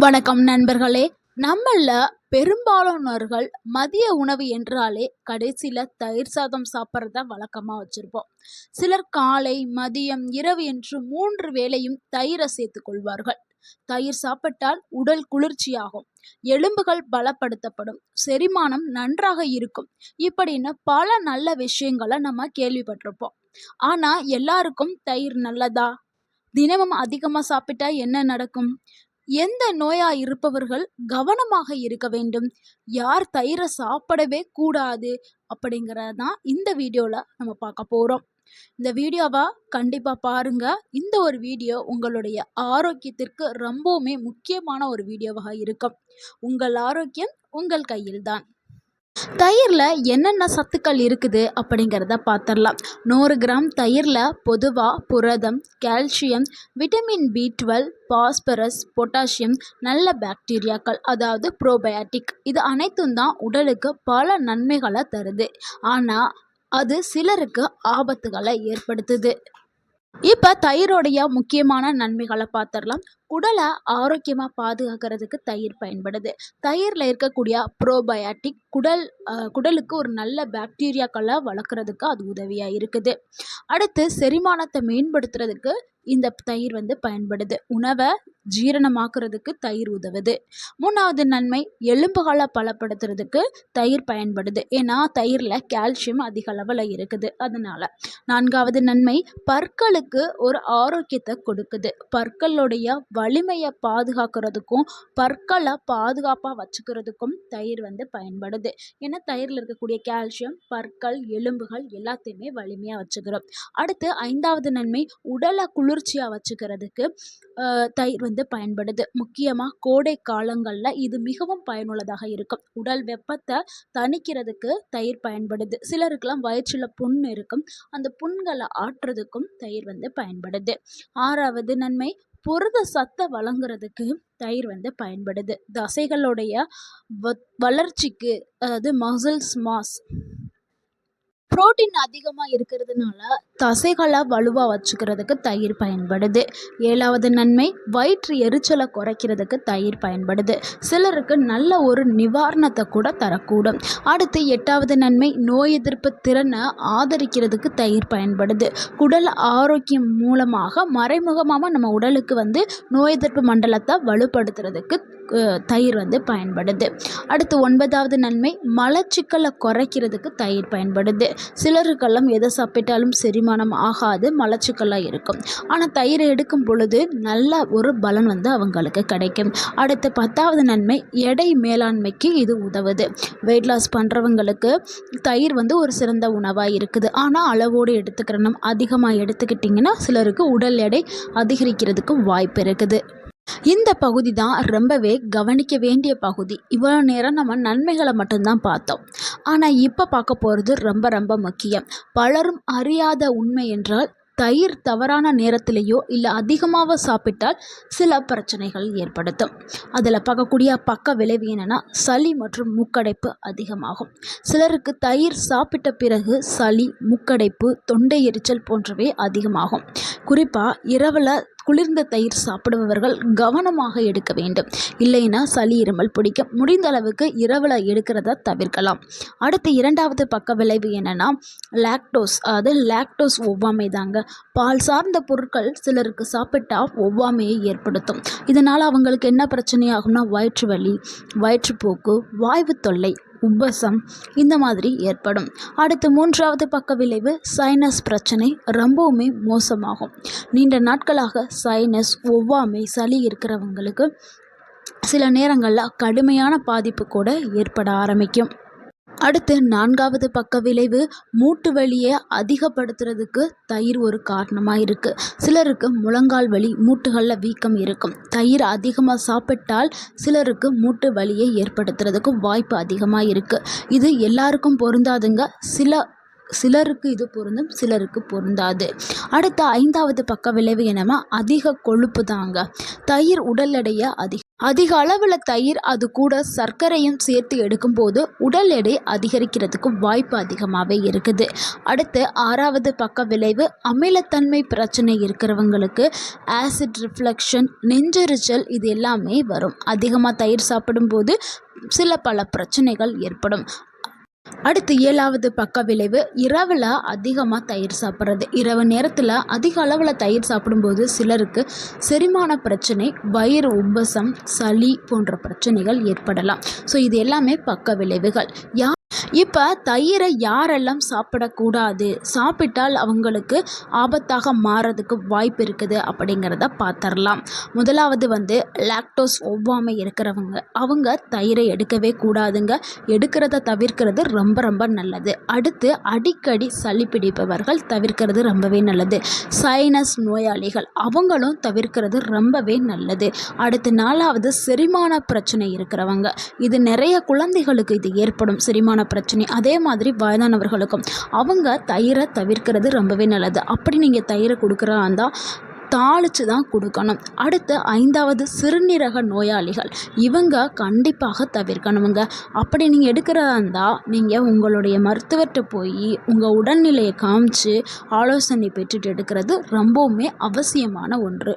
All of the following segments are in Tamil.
வணக்கம் நண்பர்களே. நம்மள பெரும்பாலானவர்கள் மதிய உணவு என்றாலே கடைசியில் தயிர் சாதம் சாப்பிட்றத வழக்கமாக வச்சுருப்போம். சிலர் காலை, மதியம், இரவு என்று 3 வேளையும் தயிரை சேர்த்து கொள்வார்கள். தயிர் சாப்பிட்டால் உடல் குளிர்ச்சியாகும், எலும்புகள் பலப்படுத்தப்படும், செரிமானம் நன்றாக இருக்கும், இப்படின்னு பல நல்ல விஷயங்களை நம்ம கேள்விப்பட்டிருப்போம். ஆனால் எல்லாருக்கும் தயிர் நல்லதா? தினமும் அதிகமாக சாப்பிட்டா என்ன நடக்கும்? எந்த நோயா இருப்பவர்கள் கவனமாக இருக்க வேண்டும்? யார் தயிரை சாப்பிடவே கூடாது? அப்படிங்கிறதான் இந்த வீடியோவில் நம்ம பார்க்க போகிறோம். இந்த வீடியோவை கண்டிப்பாக பாருங்க. இந்த ஒரு வீடியோ உங்களுடைய ஆரோக்கியத்திற்கு ரொம்பவுமே முக்கியமான ஒரு வீடியோவாக இருக்கும். உங்கள் ஆரோக்கியம் உங்கள் கையில்தான். தயிரில் என்னென்ன சத்துக்கள் இருக்குது அப்படிங்கிறத பார்த்துடலாம். 100 கிராம் தயிரில் பொதுவாக புரதம், calcium, vitamin B12, phosphorus, potassium, நல்ல பாக்டீரியாக்கள் அதாவது ப்ரோபயாட்டிக், இது அனைத்தும் தான் உடலுக்கு பல நன்மைகளை தருது. ஆனால் அது சிலருக்கு ஆபத்துகளை ஏற்படுத்துது. இப்போ தயிரோடைய முக்கியமான நன்மைகளை பார்த்துடலாம். குடலை ஆரோக்கியமாக பாதுகாக்கிறதுக்கு தயிர் பயன்படுது. தயிரில் இருக்கக்கூடிய ப்ரோபயாட்டிக் குடலுக்கு ஒரு நல்ல பாக்டீரியாக்களை வளர்க்குறதுக்கு அது உதவியாக இருக்குது. அடுத்து செரிமானத்தை மேம்படுத்துறதுக்கு இந்த தயிர் பயன்படுது. உணவை ஜீரணமாக்குறதுக்கு தயிர் உதவுது. 3வது நன்மை, எலும்புகளை பலப்படுத்துறதுக்கு தயிர் பயன்படுது. ஏன்னா தயிரில் கால்சியம் அதிக அளவில் இருக்குது, அதனால. 4வது நன்மை, பற்களுக்கு ஒரு ஆரோக்கியத்தை கொடுக்குது. பற்களுடைய வலிமையை பாதுகாக்கிறதுக்கும் பற்களை பாதுகாப்பாக வச்சுக்கிறதுக்கும் தயிர் பயன்படுது. ஏன்னா தயிரில் இருக்கக்கூடிய கால்சியம் பற்கள், எலும்புகள் எல்லாத்தையுமே வலிமையாக வச்சுக்கிறோம். அடுத்து 5வது நன்மை, உடலை குளிர்ச்சியாக வச்சுக்கிறதுக்கு தயிர் பயன்படுது. முக்கியமாக கோடை காலங்களில் இது மிகவும் பயனுள்ளதாக இருக்கும். உடல் வெப்பத்தை தணிக்கிறதுக்கு தயிர் பயன்படுது. சிலருக்கெல்லாம் வயிற்றில் புண் இருக்கும், அந்த புண்களை ஆற்றுறதுக்கும் தயிர் பயன்படுது. 6வது நன்மை, புரத சத்தை வழங்குறதுக்கு தயிர் பயன்படுது. தசைகளுடைய வளர்ச்சிக்கு, அதாவது மசில்ஸ் மாஸ், புரோட்டீன் அதிகமாக இருக்கிறதுனால தசைகளை வலுவாக வச்சுக்கிறதுக்கு தயிர் பயன்படுது. 7வது நன்மை, வயிற்று எரிச்சலை குறைக்கிறதுக்கு தயிர் பயன்படுது. சிலருக்கு நல்ல ஒரு நிவாரணத்தை கூட தரக்கூடும். அடுத்து 8வது நன்மை, நோய் எதிர்ப்பு திறனை ஆதரிக்கிறதுக்கு தயிர் பயன்படுது. குடல் ஆரோக்கியம் மூலமாக மறைமுகமாக நம்ம உடலுக்கு நோய் எதிர்ப்பு மண்டலத்தை வலுப்படுத்துறதுக்கு தயிர் பயன்படுது. அடுத்து 9வது நன்மை, மலச்சிக்கலை குறைக்கிறதுக்கு தயிர் பயன்படுது. சிலருக்கெல்லாம் எதை சாப்பிட்டாலும் செரிமானம் ஆகாது, மலச்சிக்கலாக இருக்கும். ஆனால் தயிரை எடுக்கும் பொழுது நல்ல ஒரு பலன் அவங்களுக்கு கிடைக்கும். அடுத்து 10வது நன்மை, எடை மேலாண்மைக்கு இது உதவுது. வெயிட் லாஸ் பண்ணுறவங்களுக்கு தயிர் ஒரு சிறந்த உணவாக இருக்குது. ஆனால் அளவோடு எடுத்துக்கிறணும். அதிகமாக எடுத்துக்கிட்டிங்கன்னா சிலருக்கு உடல் எடை அதிகரிக்கிறதுக்கு வாய்ப்பு இருக்குது. இந்த பகுதி தான் ரொம்பவே கவனிக்க வேண்டிய பகுதி. இவ்வளோ நேரம் நம்ம நன்மைகளை மட்டும்தான் பார்த்தோம். ஆனால் இப்போ பார்க்க போகிறது ரொம்ப ரொம்ப முக்கியம். பலரும் அறியாத உண்மை என்றால், தயிர் தவறான நேரத்திலேயோ இல்லை அதிகமாக சாப்பிட்டால் சில பிரச்சனைகள் ஏற்படுத்தும். அதில் பார்க்கக்கூடிய பக்க விளைவு என்னென்னா, சளி மற்றும் மூக்கடைப்பு அதிகமாகும். சிலருக்கு தயிர் சாப்பிட்ட பிறகு சளி, மூக்கடைப்பு, தொண்டை எரிச்சல் போன்றவை அதிகமாகும். குறிப்பாக இரவில் குளிர்ந்த தயிர் சாப்பிடுபவர்கள் கவனமாக எடுக்க வேண்டும். இல்லைன்னா சளி, இருமல் பிடிக்கும். முடிந்த அளவுக்கு இரவில் எடுக்கிறத தவிர்க்கலாம். அடுத்து 2வது பக்க விளைவு என்னென்னா, லாக்டோஸ் ஒவ்வாமை தாங்க. பால் சார்ந்த பொருட்கள் சிலருக்கு சாப்பிட்டா ஒவ்வாமையை ஏற்படுத்தும். இதனால் அவங்களுக்கு என்ன பிரச்சனை ஆகும்னா, வயிற்று வலி, வயிற்றுப்போக்கு, வாய்வு தொல்லை, உப்பசம் இந்த மாதிரி ஏற்படும். அடுத்து 3வது பக்க விளைவு, சைனஸ் பிரச்சனை ரொம்பவுமே மோசமாகும். நீண்ட நாட்களாக சைனஸ், ஒவ்வாமை, சளி இருக்கிறவங்களுக்கு சில நேரங்களில் கடுமையான பாதிப்பு கூட ஏற்பட ஆரம்பிக்கும். அடுத்து 4வது பக்க விளைவு, மூட்டு வலியை அதிகப்படுத்துறதுக்கு தயிர் ஒரு காரணமாக இருக்குது. சிலருக்கு முழங்கால் வலி, மூட்டுகளில் வீக்கம் இருக்கும். தயிர் அதிகமாக சாப்பிட்டால் சிலருக்கு மூட்டு வலியை ஏற்படுத்துறதுக்கு வாய்ப்பு அதிகமாக இருக்குது. இது எல்லாருக்கும் பொருந்தாதுங்க. சில சிலருக்கு இது பொருந்தும், சிலருக்கு பொருந்தாது. அடுத்த 5வது பக்க விளைவு என்னமா, அதிக கொழுப்பு தாங்க. தயிர் உடல் எடையை அதிக அளவில் தயிர் அது கூட சர்க்கரையும் சேர்த்து எடுக்கும்போது உடல் எடை அதிகரிக்கிறதுக்கு வாய்ப்பு அதிகமாகவே இருக்குது. அடுத்து 6வது பக்க விளைவு, அமிலத்தன்மை பிரச்சனை இருக்கிறவங்களுக்கு ஆசிட் ரிஃப்ளெக்ஷன், நெஞ்செரிச்சல் இது எல்லாமே வரும். அதிகமாக தயிர் சாப்பிடும்போது பல பிரச்சனைகள் ஏற்படும். அடுத்து 7வது பக்க விளைவு, இரவில் அதிகமாக தயிர் சாப்பிட்றது. இரவு நேரத்தில் அதிக அளவில் தயிர் சாப்பிடும்போது சிலருக்கு செரிமான பிரச்சனை, வயிறு உப்பசம், சளி போன்ற பிரச்சனைகள் ஏற்படலாம். ஸோ இது எல்லாமே பக்க விளைவுகள். இப்போ தயிரை யாரெல்லாம் சாப்பிடக்கூடாது, சாப்பிட்டால் அவங்களுக்கு ஆபத்தாக மாறதுக்கு வாய்ப்பு இருக்குது அப்படிங்கிறத பார்த்துடலாம். முதலாவது லாக்டோஸ் ஒவ்வாமை இருக்கிறவங்க, அவங்க தயிரை எடுக்கவே கூடாதுங்க. எடுக்கிறத தவிர்க்கிறது ரொம்ப ரொம்ப நல்லது. அடுத்து அடிக்கடி சளி பிடிப்பவர்கள் தவிர்க்கிறது ரொம்பவே நல்லது. சைனஸ் நோயாளிகள் அவங்களும் தவிர்க்கிறது ரொம்பவே நல்லது. அடுத்து 4வது செரிமான பிரச்சனை இருக்கிறவங்க, இது நிறைய குழந்தைகளுக்கு இது ஏற்படும் செரிமான பிரச்சனை. அதே மாதிரி வயதானவர்களுக்கும் அவங்க தயிரை தவிர்க்கிறது ரொம்பவே நல்லது. அப்படி நீங்கள் தயிரை கொடுக்குறா இருந்தால் தாளித்து தான் கொடுக்கணும். அடுத்து 5வது சிறுநீரக நோயாளிகள், இவங்க கண்டிப்பாக தவிர்க்கணுங்க. அப்படி நீங்கள் எடுக்கிறதா இருந்தால் நீங்கள் உங்களுடைய மருத்துவர்கிட்ட போய் உங்கள் உடல்நிலையை காமிச்சு ஆலோசனை பெற்றுட்டு எடுக்கிறது ரொம்பவுமே அவசியமான ஒன்று.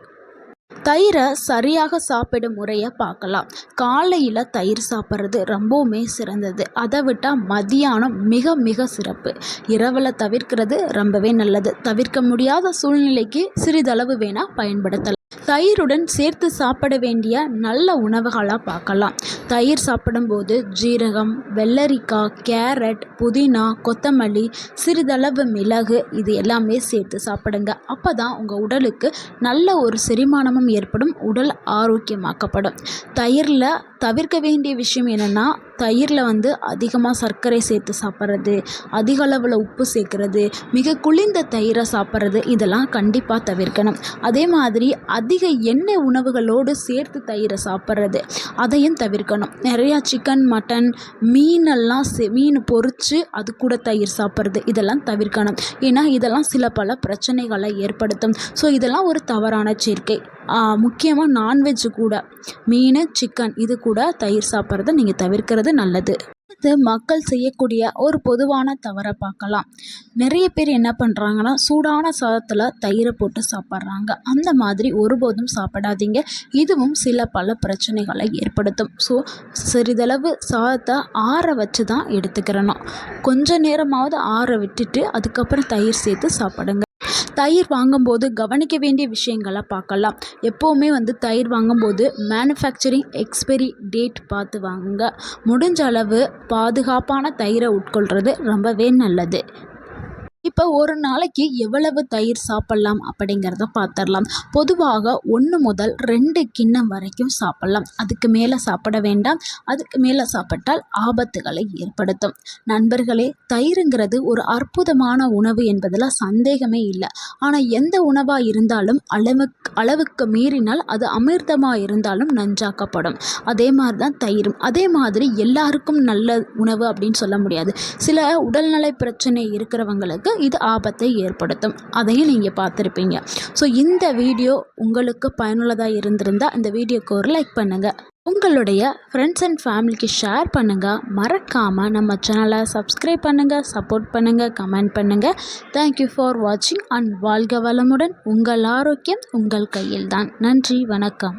தயிரை சரியாக சாப்பிடும் முறையை பார்க்கலாம். காலையில் தயிர் சாப்பிட்றது ரொம்பவுமே சிறந்தது. அதை விட்டால் மதியானம் மிக மிக சிறப்பு. இரவில் தவிர்க்கிறது ரொம்பவே நல்லது. தவிர்க்க முடியாத சூழ்நிலைக்கு சிறிதளவு வேணால் பயன்படுத்தலாம். தயிருடன் சேர்த்து சாப்பிட வேண்டிய நல்ல உணவுகளாக பார்க்கலாம். தயிர் சாப்பிடும்போது ஜீரகம், வெள்ளரிக்காய், கேரட், புதினா, கொத்தமல்லி, சிறிதளவு மிளகு இது எல்லாமே சேர்த்து சாப்பிடுங்க. அப்போ தான் உங்கள் உடலுக்கு நல்ல ஒரு செரிமானமும் ஏற்படும், உடல் ஆரோக்கியமாக்கப்படும். தயிரில் தவிர்க்க வேண்டிய விஷயம் என்னென்னா, தயிரில் அதிகமாக சர்க்கரை சேர்த்து சாப்பிட்றது, அதிக அளவில் உப்பு சேர்க்குறது, மிக குளிர்ந்த தயிரை சாப்பிட்றது இதெல்லாம் கண்டிப்பாக தவிர்க்கணும். அதே மாதிரி அதிக எண்ணெய் உணவுகளோடு சேர்த்து தயிரை சாப்பிட்றது அதையும் தவிர்க்கணும். நிறையா சிக்கன், மட்டன், மீனெல்லாம் மீன் பொரித்து அது கூட தயிர் சாப்பிட்றது இதெல்லாம் தவிர்க்கணும். ஏன்னா இதெல்லாம் பல பிரச்சனைகளை ஏற்படுத்தும். ஸோ இதெல்லாம் ஒரு தவறான சேர்க்கை. முக்கியமாக நான்வெஜ்ஜு கூட மீன், சிக்கன் இது கூட தயிர் சாப்பிட்றத நீங்கள் தவிர்க்கிறது நல்லது. அடுத்து மக்கள் செய்யக்கூடிய ஒரு பொதுவான தவறை பார்க்கலாம். நிறைய பேர் என்ன பண்ணுறாங்கன்னா, சூடான சாதத்தில் தயிரை போட்டு சாப்பிட்றாங்க. அந்த மாதிரி ஒருபோதும் சாப்பிடாதீங்க. இதுவும் பல பிரச்சனைகளை ஏற்படுத்தும். ஸோ சிறிதளவு சாதத்தை ஆற வச்சு தான் எடுத்துக்கிறணும். கொஞ்ச நேரமாவது ஆற விட்டுட்டு அதுக்கப்புறம் தயிர் சேர்த்து சாப்பிடுங்க. தயிர் வாங்கும்போது கவனிக்க வேண்டிய விஷயங்களை பார்க்கலாம். எப்போவுமே தயிர் வாங்கும்போது மேனுஃபேக்சரிங் எக்ஸ்பைரி டேட் பார்த்து வாங்குங்க. முடிஞ்ச அளவு பாதுகாப்பான தயிரை உட்கொள்கிறது ரொம்பவே நல்லது. இப்போ ஒரு நாளைக்கு எவ்வளவு தயிர் சாப்பிட்லாம் அப்படிங்கிறத பார்த்துடலாம். பொதுவாக 1 முதல் 2 கிண்ணம் வரைக்கும் சாப்பிட்லாம். அதுக்கு மேலே சாப்பிட வேண்டாம். அதுக்கு மேலே சாப்பிட்டால் ஆபத்துகளை ஏற்படுத்தும். நண்பர்களே, தயிருங்கிறது ஒரு அற்புதமான உணவு என்பதில் சந்தேகமே இல்லை. ஆனால் எந்த உணவாக இருந்தாலும் அளவுக்கு மீறினால் அது அமிர்தமாக இருந்தாலும் நஞ்சாக்கப்படும். அதே மாதிரி தான் தயிரும். அதே மாதிரி எல்லாருக்கும் நல்ல உணவு அப்படின்னு சொல்ல முடியாது. சில உடல்நலை பிரச்சனை இருக்கிறவங்களுக்கு இது ஆபத்தை ஏற்படுத்தும். அதையும் நீங்கள் பார்த்துருப்பீங்க. ஸோ இந்த வீடியோ உங்களுக்கு பயனுள்ளதாக இருந்திருந்தால் இந்த வீடியோக்கு ஒரு லைக் பண்ணுங்கள். உங்களுடைய ஃப்ரெண்ட்ஸ் அண்ட் ஃபேமிலிக்கு ஷேர் பண்ணுங்கள். மறக்காமல் நம்ம சேனலை சப்ஸ்கிரைப் பண்ணுங்கள், சப்போர்ட் பண்ணுங்கள், கமெண்ட் பண்ணுங்கள். தேங்க்யூ ஃபார் வாட்சிங் அண்ட் வாழ்க வளமுடன். உங்கள் ஆரோக்கியம் உங்கள் கையில் தான். நன்றி, வணக்கம்.